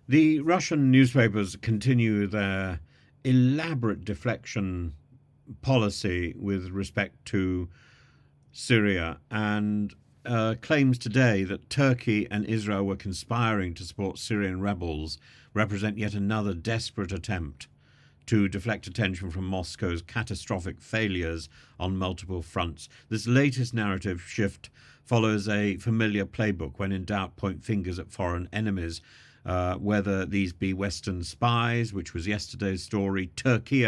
The Russian newspapers continue their elaborate deflection policy with respect to Syria and claims today that Turkey and Israel were conspiring to support Syrian rebels represent yet another desperate attempt to deflect attention from Moscow's catastrophic failures on multiple fronts. This latest narrative shift follows a familiar playbook: when in doubt, point fingers at foreign enemies, whether these be Western spies, which was yesterday's story, Turkey,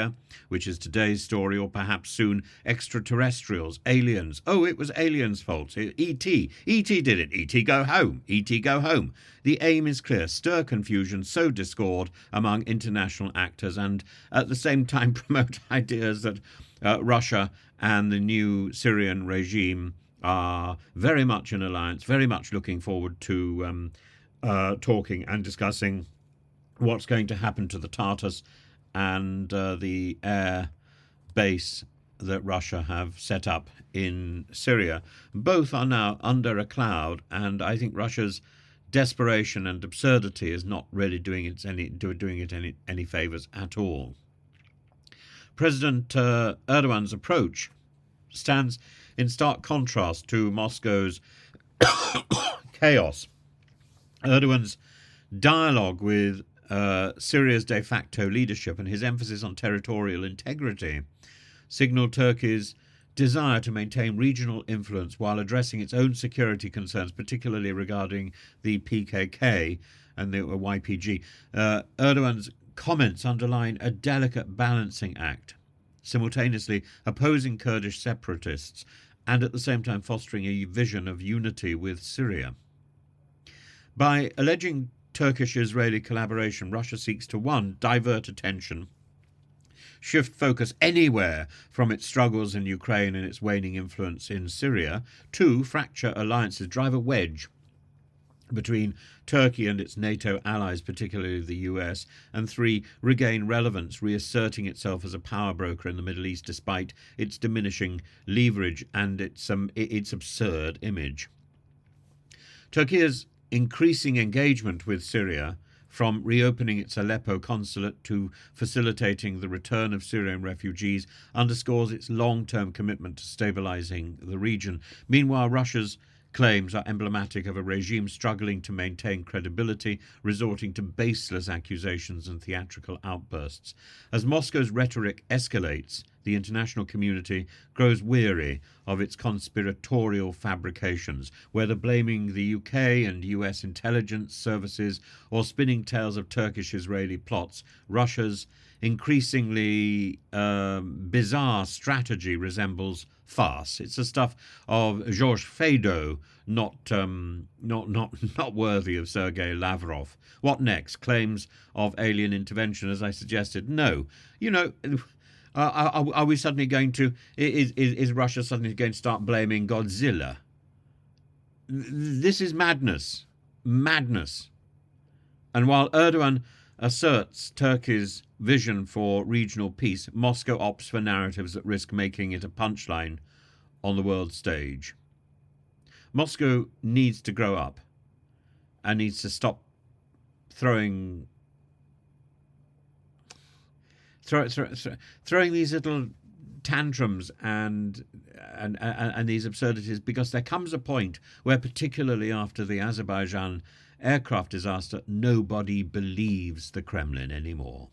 which is today's story, or perhaps soon extraterrestrials, aliens. Oh, it was aliens' fault. E.T. E.T. did it. E.T. go home. E.T. go home. The aim is clear: stir confusion, sow discord among international actors, and at the same time promote ideas that Russia and the new Syrian regime are very much in alliance, very much looking forward to talking and discussing what's going to happen to the Tartars and the air base that Russia have set up in Syria. Both are now under a cloud, and I think Russia's desperation and absurdity is not really doing it any favours at all. President Erdogan's approach stands in stark contrast to Moscow's chaos. Erdogan's dialogue with Syria's de facto leadership and his emphasis on territorial integrity signal Turkey's desire to maintain regional influence while addressing its own security concerns, particularly regarding the PKK and the YPG. Erdogan's comments underline a delicate balancing act, simultaneously opposing Kurdish separatists and at the same time fostering a vision of unity with Syria. By alleging Turkish-Israeli collaboration, Russia seeks to, one, divert attention, shift focus anywhere from its struggles in Ukraine and its waning influence in Syria; two, fracture alliances, drive a wedge between Turkey and its NATO allies, particularly the US; and three, regain relevance, reasserting itself as a power broker in the Middle East despite its diminishing leverage and its absurd image. Turkey's increasing engagement with Syria, from reopening its Aleppo consulate to facilitating the return of Syrian refugees, underscores its long-term commitment to stabilizing the region. Meanwhile, Russia's claims are emblematic of a regime struggling to maintain credibility, resorting to baseless accusations and theatrical outbursts. As Moscow's rhetoric escalates, the international community grows weary of its conspiratorial fabrications, whether blaming the UK and US intelligence services or spinning tales of Turkish-Israeli plots. Russia's increasingly bizarre strategy resembles farce. It's the stuff of Georges Feydeau, not worthy of Sergei Lavrov. What next? Claims of alien intervention, as I suggested? No. Are we suddenly going to? Is Russia suddenly going to start blaming Godzilla? This is madness. Madness. And while Erdogan asserts Turkey's vision for regional peace, Moscow opts for narratives that risk making it a punchline on the world stage. Moscow needs to grow up and needs to stop throwing these little tantrums and these absurdities, because there comes a point where, particularly after the Azerbaijan aircraft disaster, nobody believes the Kremlin anymore.